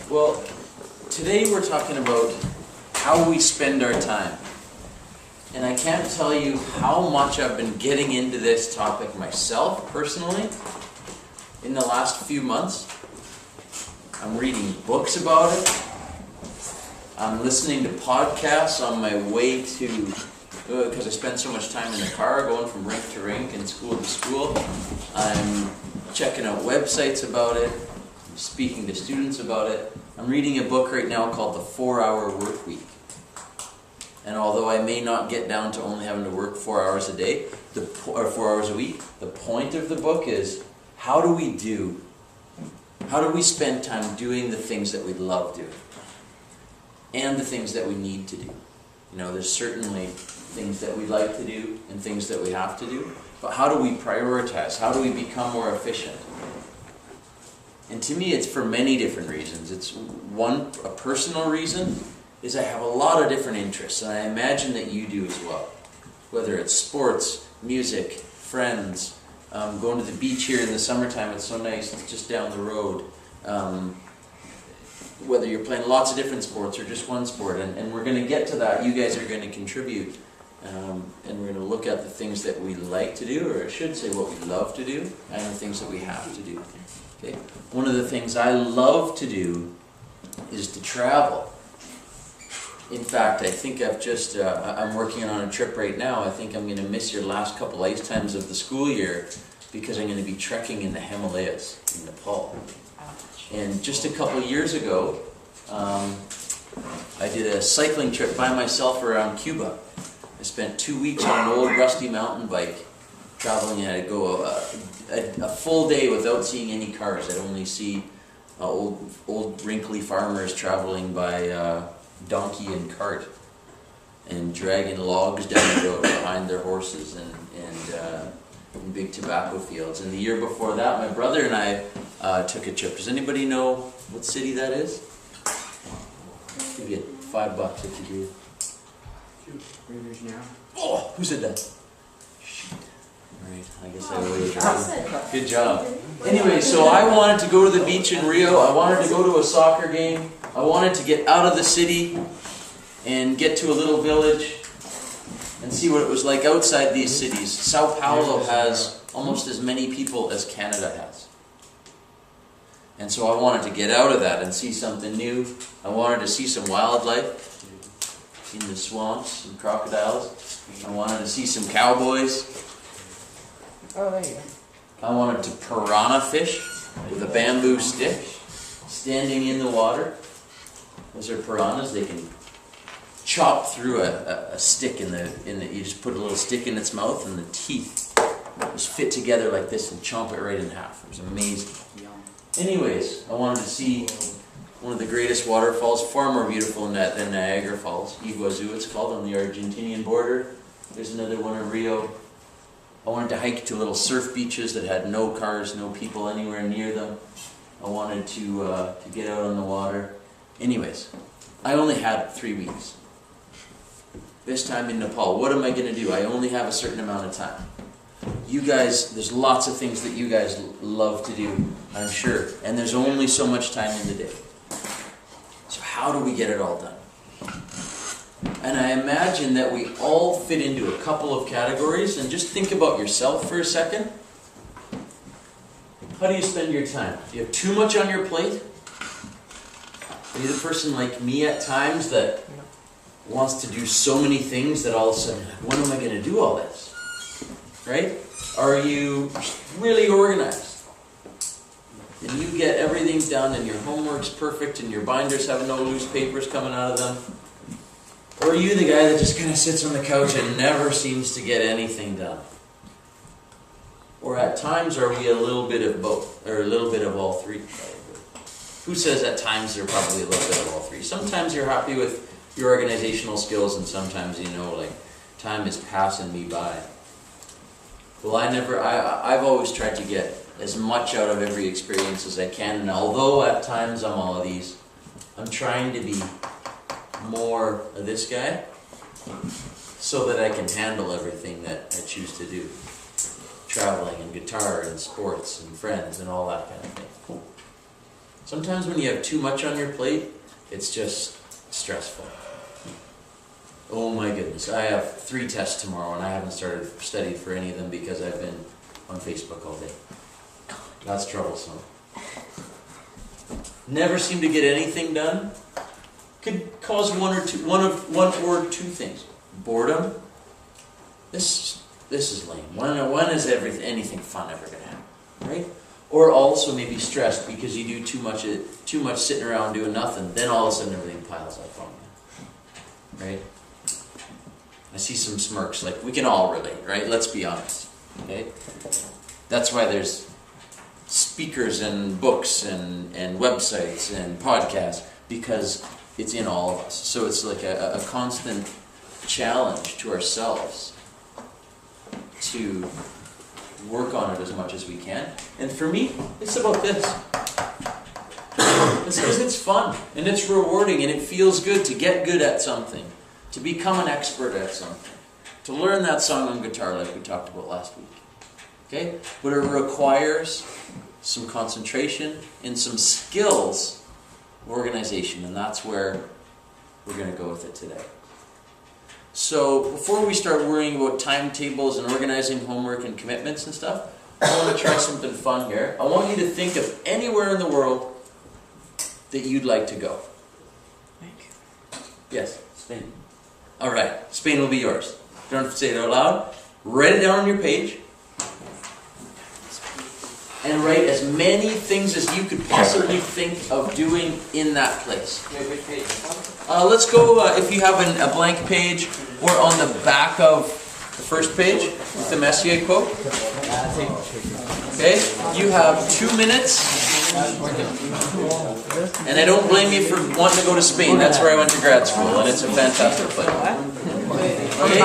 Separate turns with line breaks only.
Well, today we're talking about how we spend our time. And I can't tell you how much I've been getting into this topic myself, personally, in the last few months. I'm reading books about it. I'm listening to podcasts on my way to, because I spend so much time in the car going from rink to rink and school to school. I'm checking out websites about it. I'm speaking to students about it. I'm reading a book right now called The 4-Hour Work Week. And although I may not get down to only having to work 4 hours a day, or 4 hours a week, the point of the book is, how do we spend time doing the things that we love doing? And the things that we need to do. You know, there's certainly things that we like to do and things that we have to do. But how do we prioritize? How do we become more efficient? And to me, it's for many different reasons. It's a personal reason is I have a lot of different interests, and I imagine that you do as well. Whether it's sports, music, friends, going to the beach here in the summertime, it's so nice, it's just down the road. Whether you're playing lots of different sports or just one sport, and we're going to get to that. You guys are going to contribute, and we're going to look at the things that we like to do, or I should say what we love to do, and the things that we have to do. Okay. One of the things I love to do is to travel. In fact, I think I'm working on a trip right now. I think I'm going to miss your last couple ice times of the school year because I'm going to be trekking in the Himalayas in Nepal. And just a couple years ago, I did a cycling trip by myself around Cuba. I spent 2 weeks on an old rusty mountain bike traveling, and I'd go a full day without seeing any cars. I'd only see old wrinkly farmers traveling by donkey and cart and dragging logs down the road behind their horses and in big tobacco fields. And the year before that, my brother and I took a trip. Does anybody know what city that is? You get $5 if you do.
Rio de Janeiro.
Oh, who said that? Shoot. Alright, I guess I really Good job. Anyway, so I wanted to go to the beach in Rio. I wanted to go to a soccer game. I wanted to get out of the city and get to a little village and see what it was like outside these cities. Sao Paulo has almost as many people as Canada has. And so I wanted to get out of that and see something new. I wanted to see some wildlife. Seen the swamps and crocodiles. I wanted to see some cowboys.
Oh, there you go.
I wanted to piranha fish with a bamboo stick, standing in the water. Those are piranhas. They can chop through a stick you just put a little stick in its mouth, and the teeth just fit together like this and chomp it right in half. It was amazing. Anyways, I wanted to see one of the greatest waterfalls, far more beautiful than Niagara Falls. Iguazu, it's called, on the Argentinian border. There's another one in Rio. I wanted to hike to little surf beaches that had no cars, no people anywhere near them. I wanted to get out on the water. Anyways, I only had 3 weeks. This time in Nepal, what am I going to do? I only have a certain amount of time. You guys, there's lots of things that you guys love to do, I'm sure. And there's only so much time in the day. So how do we get it all done? And I imagine that we all fit into a couple of categories. And just think about yourself for a second. How do you spend your time? Do you have too much on your plate? Are you the person like me at times that wants to do so many things that all of a sudden, when am I going to do all this? Right? Are you really organized? And you get everything done and your homework's perfect and your binders have no loose papers coming out of them? Or are you the guy that just kind of sits on the couch and never seems to get anything done? Or at times are we a little bit of both, or a little bit of all three? Who says at times they're probably a little bit of all three? Sometimes you're happy with your organizational skills, and sometimes like time is passing me by. Well, I've always tried to get as much out of every experience as I can, and although at times I'm all of these, I'm trying to be more of this guy so that I can handle everything that I choose to do. Traveling and guitar and sports and friends and all that kind of thing. Sometimes when you have too much on your plate, it's just stressful. Oh my goodness, I have 3 tests tomorrow and I haven't started studying for any of them because I've been on Facebook all day. That's troublesome. Never seem to get anything done. Could cause one or two things. Boredom. This is lame. When is anything fun ever gonna happen, right? Or also maybe stressed because you do too much sitting around doing nothing. Then all of a sudden everything piles up on you, right? I see some smirks. Like we can all relate, right? Let's be honest. Okay, that's why there's speakers and books and websites and podcasts, because it's in all of us. So it's like a constant challenge to ourselves to work on it as much as we can. And for me, it's about this. It's because it's fun and it's rewarding and it feels good to get good at something, to become an expert at something, to learn that song on guitar like we talked about last week. Okay? But it requires some concentration and some skills of organization, and that's where we're going to go with it today. So before we start worrying about timetables and organizing homework and commitments and stuff, I want to try something fun here. I want you to think of anywhere in the world that you'd like to go. Yes?
Spain.
All right. Spain will be yours. You don't have to say it out loud. Write it down on your page. And write as many things as you could possibly think of doing in that place.
Which page?
Let's go, if you have a blank page, or on the back of the first page, with the Messier quote. Okay, you have 2 minutes. And I don't blame you for wanting to go to Spain. That's where I went to grad school, and it's a fantastic place. Okay,